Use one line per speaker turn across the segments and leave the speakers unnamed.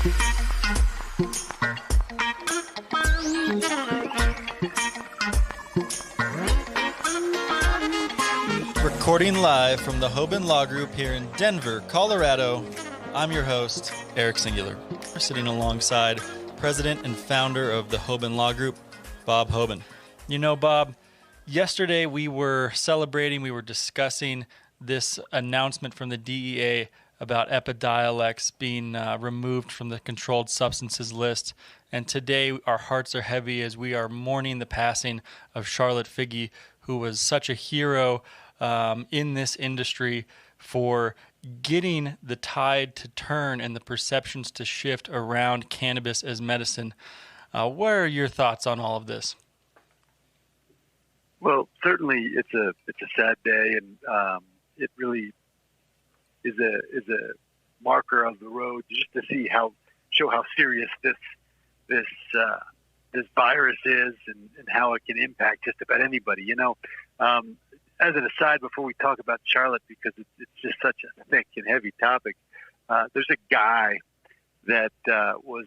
Recording live from the Hoban Law Group here in Denver, Colorado, I'm your host, Eric Singular. We're sitting alongside President and founder of the Hoban Law Group, Bob Hoban. You know, Bob, yesterday we were discussing this announcement from the DEA about Epidiolex being removed from the controlled substances list. And today our hearts are heavy as we are mourning the passing of Charlotte Figi, who was such a hero in this industry for getting the tide to turn and the perceptions to shift around cannabis as medicine. What are your thoughts on all of this?
Well, certainly it's a sad day, and it really is a marker of the road just to show how serious this virus is and how it can impact just about anybody. You know, as an aside, before we talk about Charlotte, because it's just such a thick and heavy topic, there's a guy that was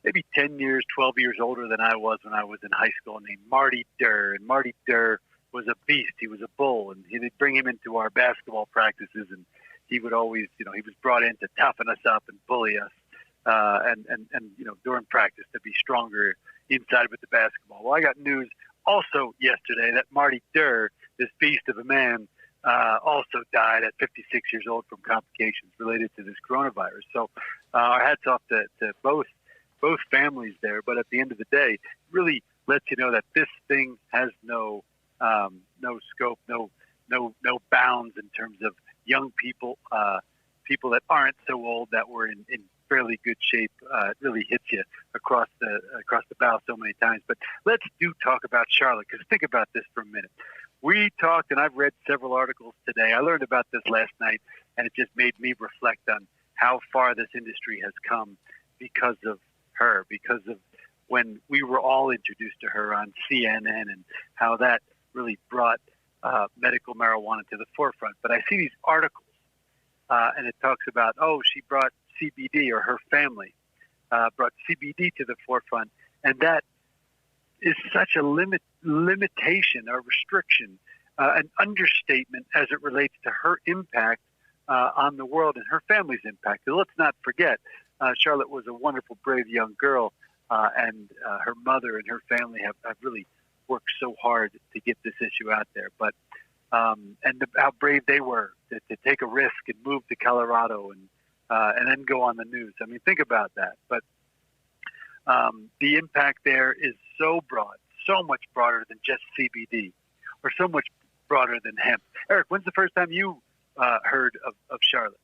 maybe 10 years, 12 years older than I was when I was in high school, named Marty Durr. And Marty Durr was a beast. He was a bull. And he'd bring him into our basketball practices, and he would always, he was brought in to toughen us up and bully us, and during practice to be stronger inside with the basketball. Well, I got news also yesterday that Marty Durr, this beast of a man, also died at 56 years old from complications related to this coronavirus. So our hats off to both families there. But at the end of the day, it really lets you know that this thing has no scope, no bounds in terms of young people, people that aren't so old, that were in fairly good shape. It really hits you across the bow so many times. But let's talk about Charlotte, because think about this for a minute. We talked, and I've read several articles today. I learned about this last night, and it just made me reflect on how far this industry has come because of her, because of when we were all introduced to her on CNN, and how that really brought medical marijuana to the forefront. But I see these articles, and it talks about, she brought CBD, or her family brought CBD to the forefront, and that is such a limitation or restriction, an understatement as it relates to her impact on the world and her family's impact. And let's not forget, Charlotte was a wonderful, brave young girl, and her mother and her family have really worked so hard to get this issue out there. But how brave they were to take a risk and move to Colorado and then go on the news. I mean, think about that. But the impact there is so broad, so much broader than just CBD, or so much broader than hemp. Eric, when's the first time you heard of Charlotte?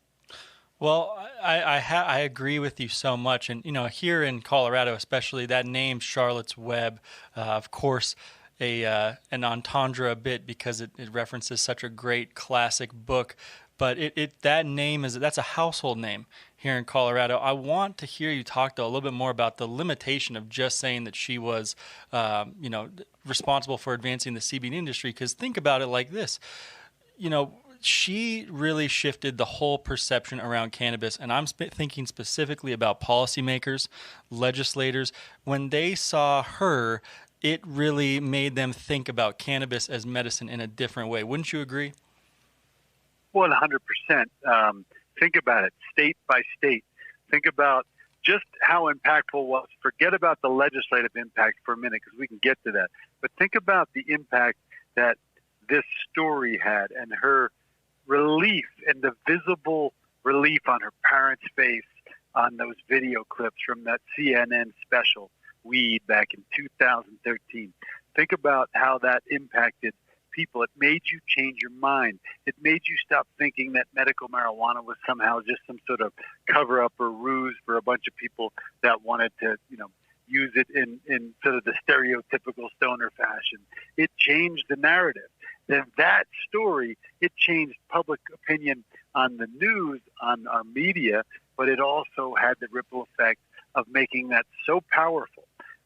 Well, I agree with you so much. And, here in Colorado, especially, that name, Charlotte's Web, of course, an entendre a bit, because it references such a great classic book. But that name that's a household name here in Colorado. I want to hear you talk a little bit more about the limitation of just saying that she was, responsible for advancing the CBD industry. Because think about it like this, she really shifted the whole perception around cannabis. And I'm thinking specifically about policymakers, legislators. When they saw her, it really made them think about cannabis as medicine in a different way. Wouldn't you agree?
100%. Think about it, state by state. Think about just how impactful it was. Forget about the legislative impact for a minute, because we can get to that. But think about the impact that this story had, and her relief, and the visible relief on her parents' face on those video clips from that CNN special, Weed, back in 2013. Think about how that impacted people. It made you change your mind. It made you stop thinking that medical marijuana was somehow just some sort of cover-up or ruse for a bunch of people that wanted to, use it in sort of the stereotypical stoner fashion. It changed the narrative. Then that story, it changed public opinion on the news, on our media, but it also had the ripple effect of making that so powerful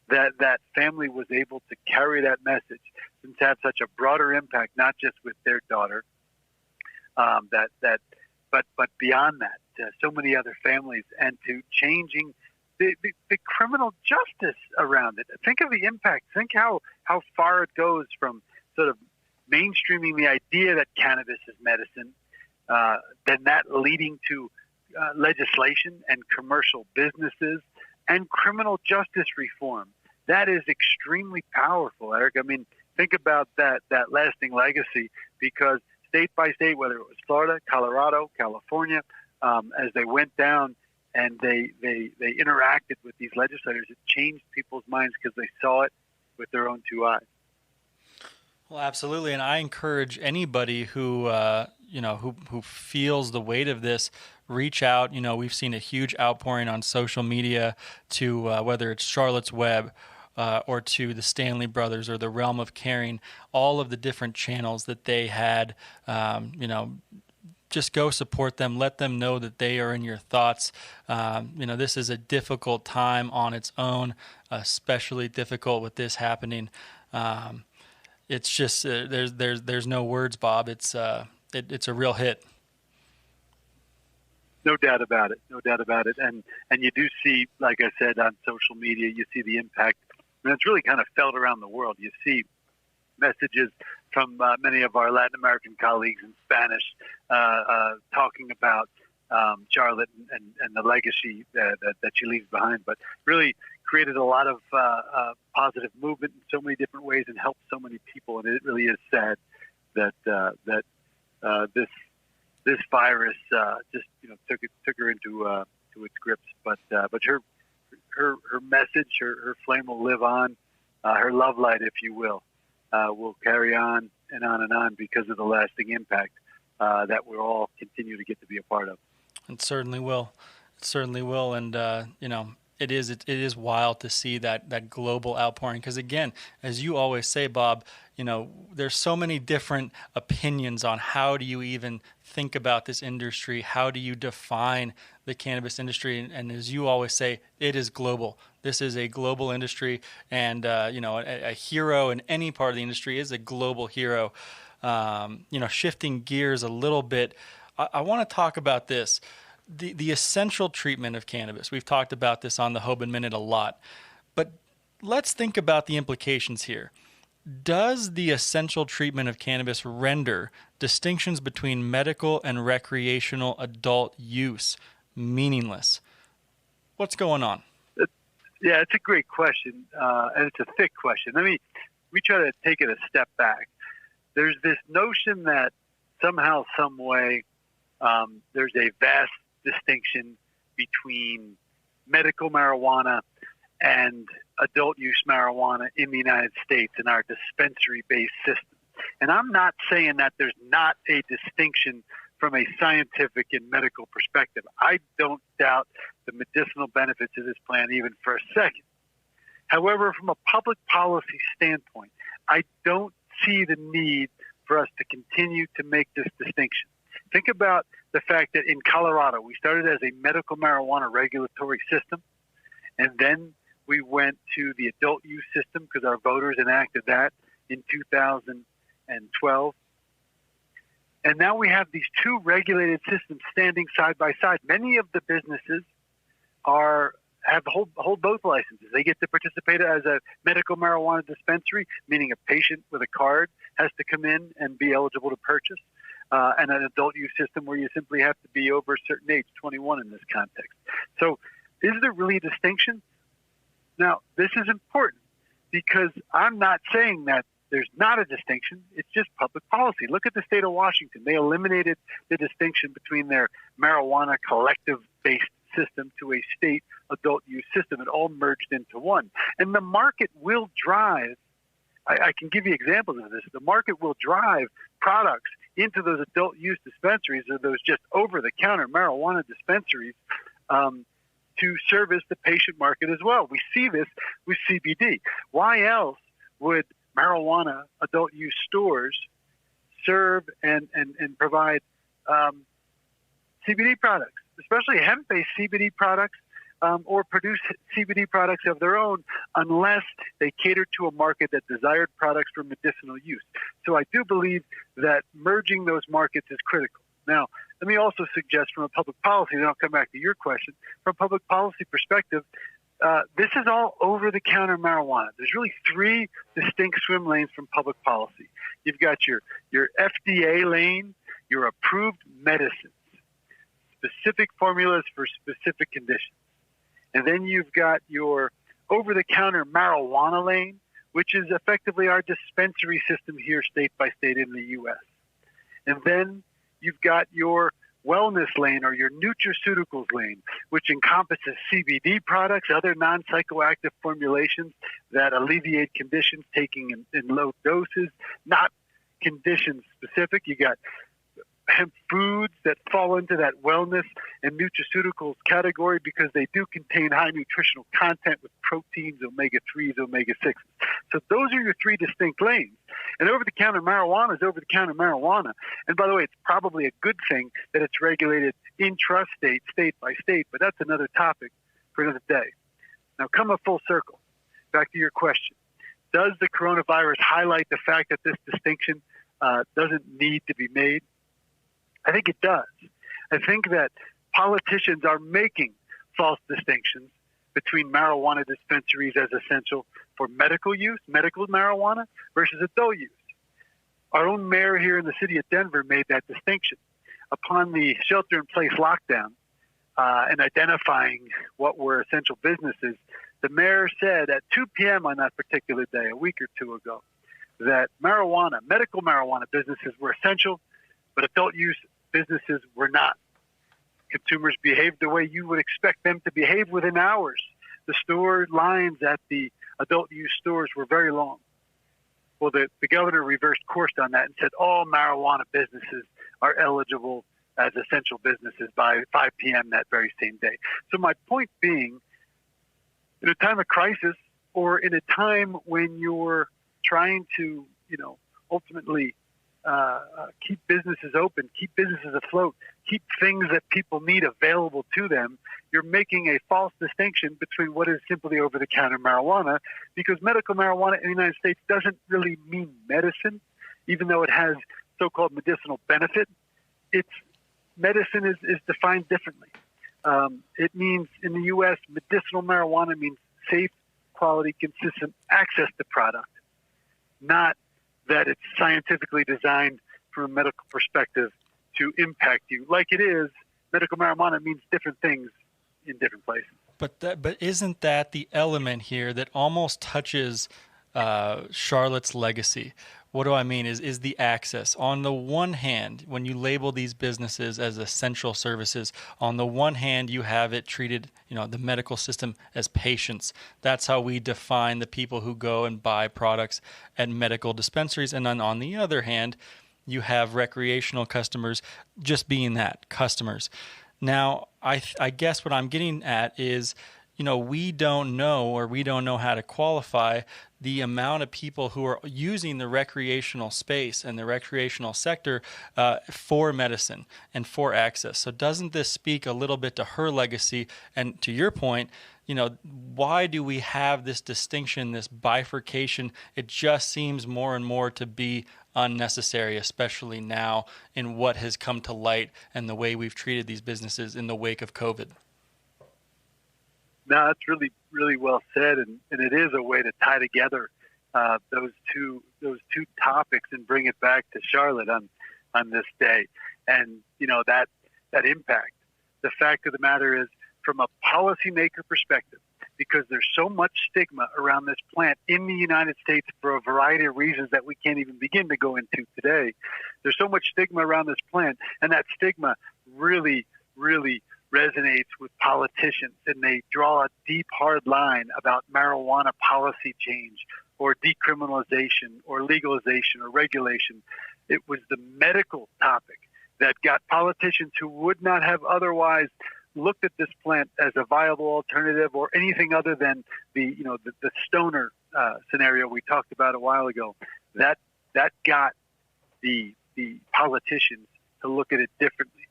that that family was able to carry that message and to have such a broader impact, not just with their daughter, but beyond that, to so many other families, and to changing the criminal justice around it. Think of the impact. Think how far it goes from sort of mainstreaming the idea that cannabis is medicine, then that leading to legislation and commercial businesses and criminal justice reform. That is extremely powerful, Eric. I mean, think about that lasting legacy, because state by state, whether it was Florida, Colorado, California, as they went down and they interacted with these legislators, it changed people's minds because they saw it with their own two eyes.
Well, absolutely, and I encourage anybody who who feels the weight of this, reach out. We've seen a huge outpouring on social media to whether it's Charlotte's Web or to the Stanley Brothers or the Realm of Caring, all of the different channels that they had. Just go support them. Let them know that they are in your thoughts. This is a difficult time on its own, especially difficult with this happening. It's just there's no words, Bob. It's a real hit.
No doubt about it. No doubt about it. And you do see, like I said, on social media, you see the impact. And it's really kind of felt around the world. You see messages from many of our Latin American colleagues in Spanish talking about Charlotte and the legacy that she leaves behind, but really created a lot of positive movement in so many different ways and helped so many people. And it really is sad that this virus just took her into its grips. But her message, her flame will live on, her love light, if you will carry on and on because of the lasting impact that we'll all continue to get to be a part of.
It certainly will. It certainly will. And, it is wild to see that global outpouring. Because, again, as you always say, Bob, there's so many different opinions on how do you even think about this industry? How do you define the cannabis industry? And as you always say, it is global. This is a global industry. And, a hero in any part of the industry is a global hero. Shifting gears a little bit, I want to talk about this. The essential treatment of cannabis. We've talked about this on the Hoban Minute a lot, but let's think about the implications here. Does the essential treatment of cannabis render distinctions between medical and recreational adult use meaningless? What's going on?
Yeah, it's a great question, and it's a thick question. We try to take it a step back. There's this notion that somehow, some way, there's a vast distinction between medical marijuana and adult use marijuana in the United States in our dispensary-based system. And I'm not saying that there's not a distinction from a scientific and medical perspective. I don't doubt the medicinal benefits of this plant even for a second. However, from a public policy standpoint, I don't see the need for us to continue to make this distinction. Think about the fact that in Colorado, we started as a medical marijuana regulatory system, and then we went to the adult use system because our voters enacted that in 2012. And now we have these two regulated systems standing side by side. Many of the businesses hold both licenses. They get to participate as a medical marijuana dispensary, meaning a patient with a card has to come in and be eligible to purchase. And an adult use system where you simply have to be over a certain age, 21 in this context. So is there really a distinction? Now, this is important because I'm not saying that there's not a distinction. It's just public policy. Look at the state of Washington. They eliminated the distinction between their marijuana collective-based system to a state adult use system. It all merged into one. And the market will drive, I can give you examples of this, the market will drive products into those adult use dispensaries or those just over-the-counter marijuana dispensaries to service the patient market as well. We see this with CBD. Why else would marijuana adult use stores serve and provide CBD products, especially hemp-based CBD products, or produce CBD products of their own unless they cater to a market that desired products for medicinal use. So I do believe that merging those markets is critical. Now, let me also suggest from a public policy, then I'll come back to your question, from a public policy perspective, this is all over-the-counter marijuana. There's really three distinct swim lanes from public policy. You've got your FDA lane, your approved medicines, specific formulas for specific conditions. And then you've got your over-the-counter marijuana lane, which is effectively our dispensary system here state by state in the U.S. And then you've got your wellness lane or your nutraceuticals lane, which encompasses CBD products, other non-psychoactive formulations that alleviate conditions taking in low doses, not condition specific. You got hemp foods that fall into that wellness and nutraceuticals category because they do contain high nutritional content with proteins, omega-3s, omega-6s. So those are your three distinct lanes. And over-the-counter marijuana is over-the-counter marijuana. And by the way, it's probably a good thing that it's regulated intrastate, state by state, but that's another topic for another day. Now, come a full circle. Back to your question. Does the coronavirus highlight the fact that this distinction doesn't need to be made? I think it does. I think that politicians are making false distinctions between marijuana dispensaries as essential for medical use, medical marijuana, versus adult use. Our own mayor here in the city of Denver made that distinction. Upon the shelter-in-place lockdown and identifying what were essential businesses, the mayor said at 2 p.m. on that particular day, a week or two ago, that marijuana, medical marijuana businesses were essential, but adult use businesses were not. Consumers behaved the way you would expect them to behave within hours. The store lines at the adult use stores were very long. Well, the governor reversed course on that and said all marijuana businesses are eligible as essential businesses by 5 p.m. that very same day. So my point being, in a time of crisis or in a time when you're trying to, ultimately keep businesses open, keep businesses afloat, keep things that people need available to them, you're making a false distinction between what is simply over-the-counter marijuana, because medical marijuana in the United States doesn't really mean medicine, even though it has so-called medicinal benefit. Its medicine is defined differently. It means, in the U.S., medicinal marijuana means safe, quality, consistent access to product, not that it's scientifically designed from a medical perspective to impact you. Like it is, medical marijuana means different things in different places.
But isn't that the element here that almost touches Charlotte's legacy? What do I mean is the access. On the one hand, when you label these businesses as essential services, on the one hand, you have it treated, the medical system as patients. That's how we define the people who go and buy products at medical dispensaries. And then on the other hand, you have recreational customers just being that, customers. Now, I guess what I'm getting at is, we don't know how to qualify the amount of people who are using the recreational space and the recreational sector for medicine and for access. So doesn't this speak a little bit to her legacy? And to your point, why do we have this distinction, this bifurcation? It just seems more and more to be unnecessary, especially now in what has come to light and the way we've treated these businesses in the wake of COVID.
No, that's really, really well said, and it is a way to tie together those two topics and bring it back to Charlotte on this day, and that impact. The fact of the matter is, from a policymaker perspective, because there's so much stigma around this plant in the United States for a variety of reasons that we can't even begin to go into today. There's so much stigma around this plant, and that stigma really, really resonates with politicians, and they draw a deep, hard line about marijuana policy change or decriminalization or legalization or regulation. It was the medical topic that got politicians who would not have otherwise looked at this plant as a viable alternative or anything other than the stoner scenario we talked about a while ago. That got the politicians to look at it differently.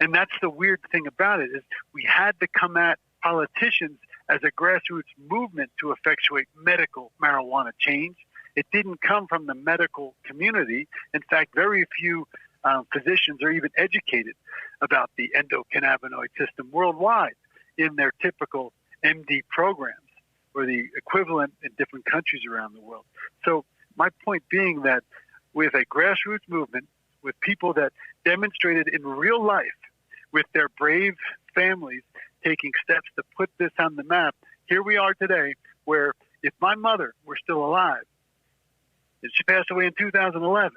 And that's the weird thing about it, is we had to come at politicians as a grassroots movement to effectuate medical marijuana change. It didn't come from the medical community. In fact, very few physicians are even educated about the endocannabinoid system worldwide in their typical MD programs or the equivalent in different countries around the world. So my point being that with a grassroots movement, with people that demonstrated in real life with their brave families taking steps to put this on the map, here we are today where if my mother were still alive, and she passed away in 2011,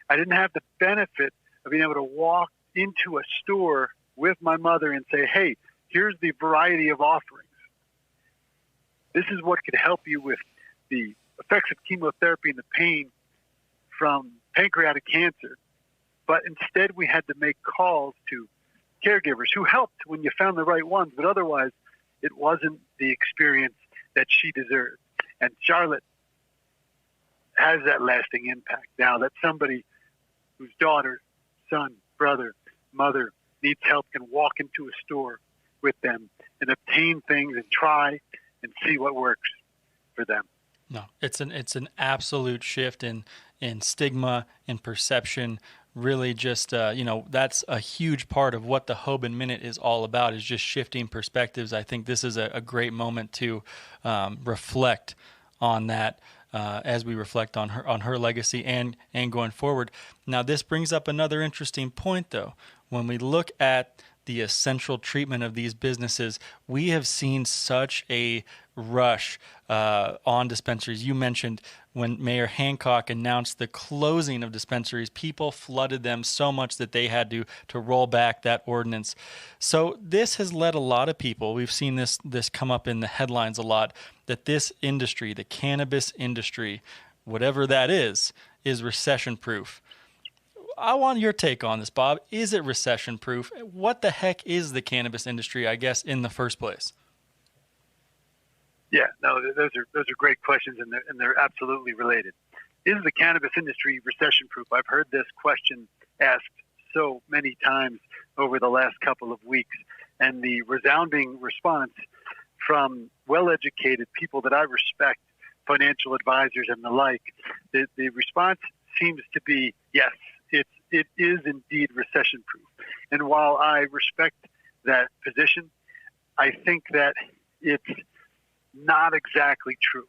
I didn't have the benefit of being able to walk into a store with my mother and say, hey, here's the variety of offerings. This is what could help you with the effects of chemotherapy and the pain from pancreatic cancer. But instead, we had to make calls to caregivers who helped when you found the right ones, but otherwise, it wasn't the experience that she deserved. And Charlotte has that lasting impact now that somebody whose daughter, son, brother, mother needs help can walk into a store with them and obtain things and try and see what works for them.
No, it's an absolute shift in stigma and perception. Really, just that's a huge part of what the Hoban Minute is all about. Is just shifting perspectives. I think this is a great moment to reflect on that as we reflect on her legacy and going forward. Now, this brings up another interesting point, though. When we look at the essential treatment of these businesses, we have seen such a rush on dispensaries. You mentioned when Mayor Hancock announced the closing of dispensaries, people flooded them so much that they had to roll back that ordinance. So this has led a lot of people, we've seen this come up in the headlines a lot, that this industry, the cannabis industry, whatever that is recession-proof. I want your take on this, Bob. Is it recession-proof? What the heck is the cannabis industry, I guess, in the first place?
Yeah, no, those are great questions, and they're absolutely related. Is the cannabis industry recession-proof? I've heard this question asked so many times over the last couple of weeks, and the resounding response from well-educated people that I respect, financial advisors and the like, the response seems to be yes. It is indeed recession-proof. And while I respect that position, I think that it's not exactly true.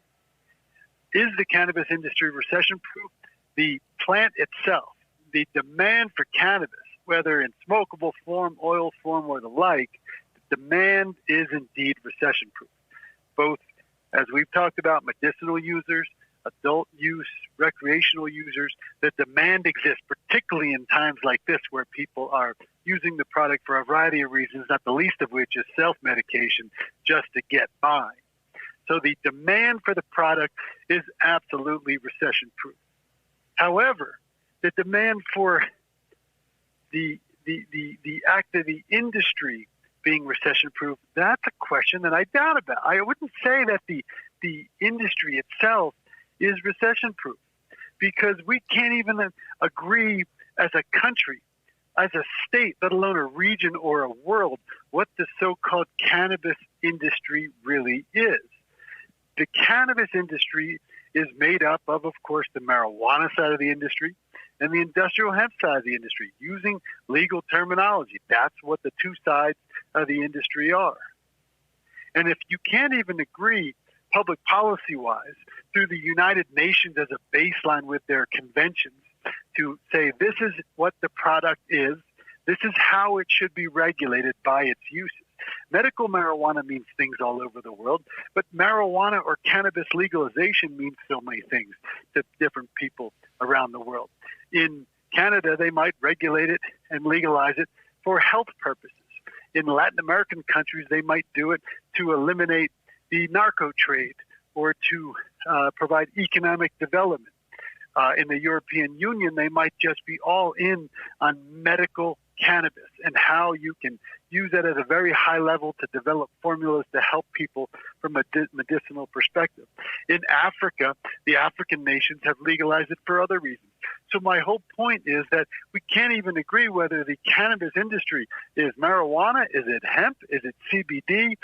Is the cannabis industry recession-proof? The plant itself, the demand for cannabis, whether in smokable form, oil form, or the like, the demand is indeed recession-proof. Both, as we've talked about, medicinal users, adult use, recreational users, the demand exists, particularly in times like this where people are using the product for a variety of reasons, not the least of which is self-medication, just to get by. So the demand for the product is absolutely recession-proof. However, the demand for the act of the industry being recession-proof, that's a question that I doubt about. I wouldn't say that the industry itself is recession-proof because we can't even agree as a country, as a state, let alone a region or a world, what the so-called cannabis industry really is. The cannabis industry is made up of course, the marijuana side of the industry and the industrial hemp side of the industry, using legal terminology. That's what the two sides of the industry are. And if you can't even agree public policy-wise through the United Nations as a baseline with their conventions to say this is what the product is, this is how it should be regulated by its uses. Medical marijuana means things all over the world, but marijuana or cannabis legalization means so many things to different people around the world. In Canada, they might regulate it and legalize it for health purposes. In Latin American countries, they might do it to eliminate the narco trade or to provide economic development. In the European Union, they might just be all in on medical cannabis and how you can use that at a very high level to develop formulas to help people from a medicinal perspective. In Africa, the African nations have legalized it for other reasons. So my whole point is that we can't even agree whether the cannabis industry is marijuana, is it hemp, is it CBD?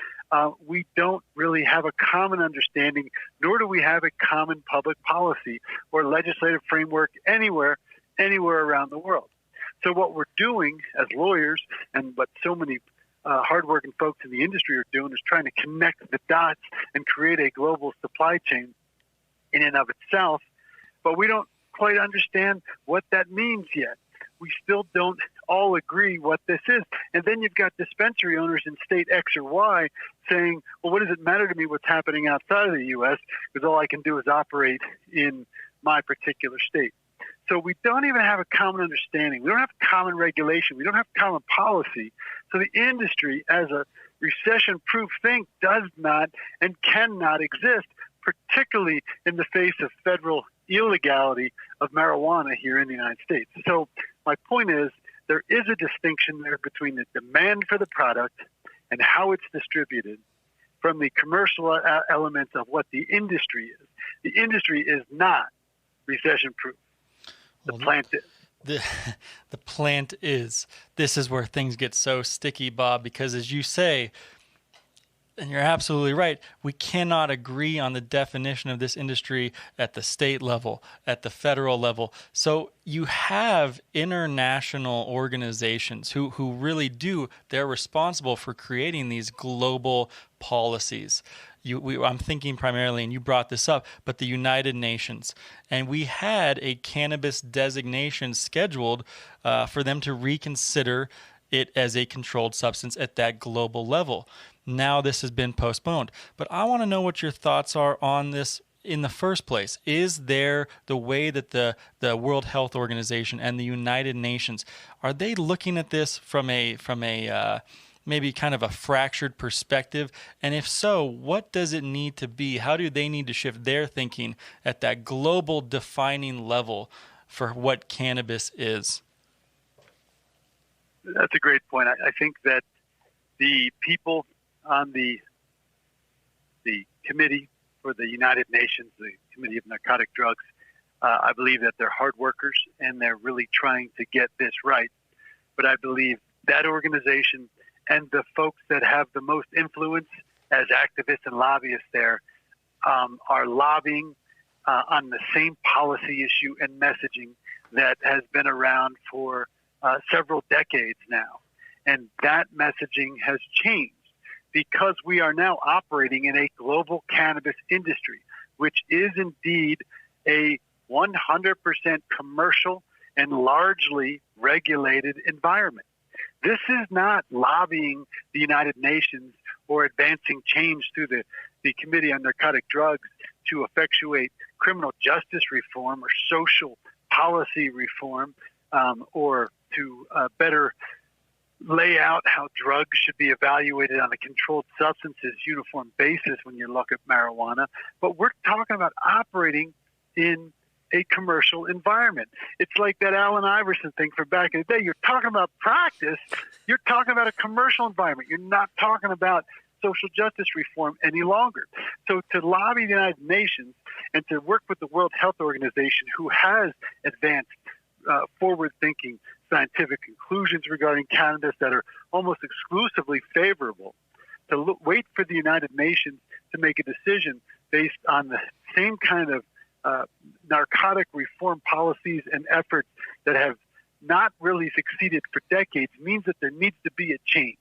We don't really have a common understanding, nor do we have a common public policy or legislative framework anywhere around the world. So what we're doing as lawyers, and what so many hardworking folks in the industry are doing, is trying to connect the dots and create a global supply chain in and of itself. But we don't quite understand what that means yet. We still don't all agree what this is. And then you've got dispensary owners in state X or Y saying, well, what does it matter to me what's happening outside of the U.S., because all I can do is operate in my particular state. So we don't even have a common understanding. We don't have common regulation. We don't have common policy. So the industry as a recession-proof thing does not and cannot exist, particularly in the face of federal illegality of marijuana here in the United States. So my point is, there is a distinction there between the demand for the product and how it's distributed from the commercial elements of what the industry is. The industry is not recession-proof. The plant is.
The plant is. This is where things get so sticky, Bob, because as you say, and you're absolutely right, we cannot agree on the definition of this industry at the state level, at the federal level. So you have international organizations who really do, they're responsible for creating these global policies. I'm thinking primarily, and you brought this up, but the United Nations. And we had a cannabis designation scheduled for them to reconsider it as a controlled substance at that global level. Now this has been postponed. But I want to know what your thoughts are on this in the first place. Is there the way that the World Health Organization and the United Nations, are they looking at this from a maybe kind of a fractured perspective? And if so, what does it need to be? How do they need to shift their thinking at that global defining level for what cannabis is?
That's a great point. I think that the people on the committee for the United Nations, the Committee of Narcotic Drugs, I believe that they're hard workers and they're really trying to get this right. But I believe that organization and the folks that have the most influence as activists and lobbyists there are lobbying on the same policy issue and messaging that has been around for several decades now. And that messaging has changed because we are now operating in a global cannabis industry, which is indeed a 100% commercial and largely regulated environment. This is not lobbying the United Nations or advancing change through the Committee on Narcotic Drugs to effectuate criminal justice reform or social policy reform, or to better lay out how drugs should be evaluated on a controlled substances uniform basis when you look at marijuana. But we're talking about operating in a commercial environment. It's like that Allen Iverson thing from back in the day. You're talking about practice. You're talking about a commercial environment. You're not talking about social justice reform any longer. So to lobby the United Nations and to work with the World Health Organization, who has advanced forward-thinking scientific conclusions regarding cannabis that are almost exclusively favorable, to wait for the United Nations to make a decision based on the same kind of narcotic reform policies and efforts that have not really succeeded for decades means that there needs to be a change.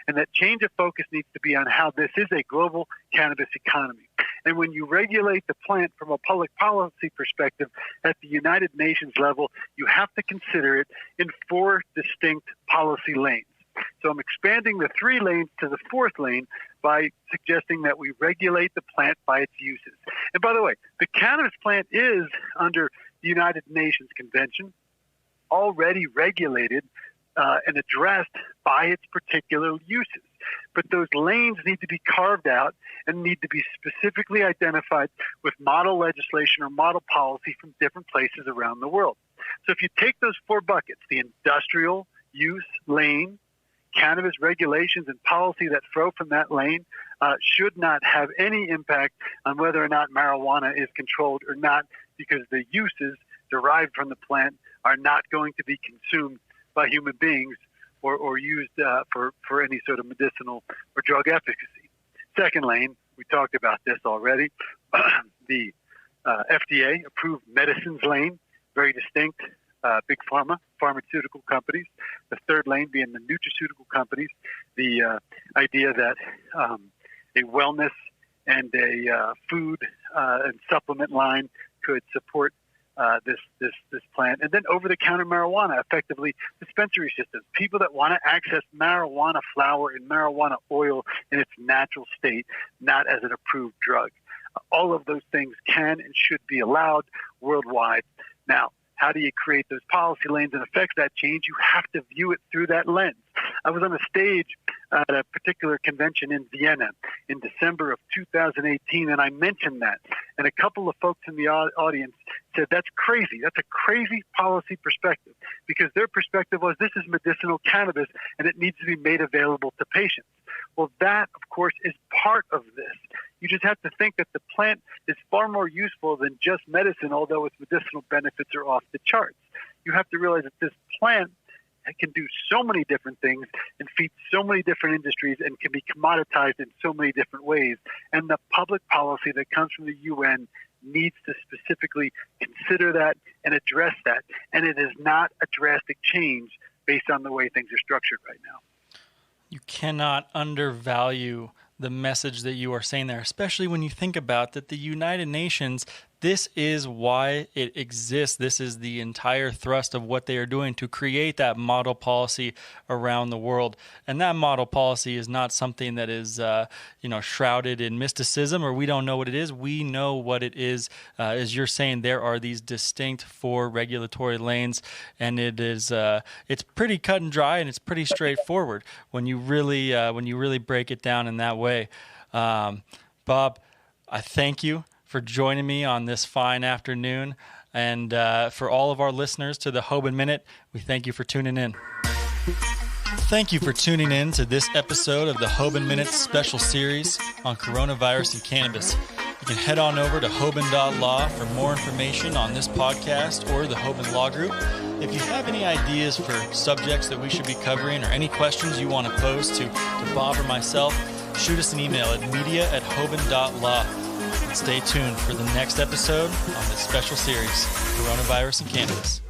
And that change of focus needs to be on how this is a global cannabis economy. And when you regulate the plant from a public policy perspective at the United Nations level, you have to consider it in 4 distinct policy lanes. So I'm expanding the 3 lanes to the 4th lane by suggesting that we regulate the plant by its uses. And by the way, the cannabis plant is under the United Nations Convention, already regulated and addressed by its particular uses. But those lanes need to be carved out and need to be specifically identified with model legislation or model policy from different places around the world. So if you take those 4 buckets, the industrial use lane, cannabis regulations and policy that flow from that lane should not have any impact on whether or not marijuana is controlled or not, because the uses derived from the plant are not going to be consumed by human beings or used for any sort of medicinal or drug efficacy. Second lane, we talked about this already, the FDA-approved medicines lane, very distinct big pharmaceutical companies. The third lane being the nutraceutical companies. The idea that a wellness and a food and supplement line could support this plant, and then over-the-counter marijuana, effectively dispensary systems. People that want to access marijuana flower and marijuana oil in its natural state, not as an approved drug. All of those things can and should be allowed worldwide. Now, how do you create those policy lanes and affect that change? You have to view it through that lens. I was on a stage at a particular convention in Vienna in December of 2018, and I mentioned that. And a couple of folks in the audience said, that's crazy. That's a crazy policy perspective, because their perspective was, this is medicinal cannabis, and it needs to be made available to patients. Well, that, of course, is part of this. You just have to think that the plant is far more useful than just medicine, although its medicinal benefits are off the charts. You have to realize that this plant can do so many different things and feed so many different industries and can be commoditized in so many different ways. And the public policy that comes from the UN needs to specifically consider that and address that. And it is not a drastic change based on the way things are structured right now.
You cannot undervalue the message that you are saying there, especially when you think about that the United Nations, this is why it exists. This is the entire thrust of what they are doing to create that model policy around the world. And that model policy is not something that is, shrouded in mysticism, or we don't know what it is. We know what it is. As you're saying, there are these distinct 4 regulatory lanes, and it is it's pretty cut and dry, and it's pretty straightforward when you really break it down in that way. Bob, I thank you for joining me on this fine afternoon. And for all of our listeners to the Hoban Minute, we thank you for tuning in. Thank you for tuning in to this episode of the Hoban Minute special series on coronavirus and cannabis. You can head on over to Hoban.law for more information on this podcast or the Hoban Law Group. If you have any ideas for subjects that we should be covering or any questions you want to pose to Bob or myself, shoot us an email at media@Hoban.law. Stay tuned for the next episode on this special series, Coronavirus and Cannabis.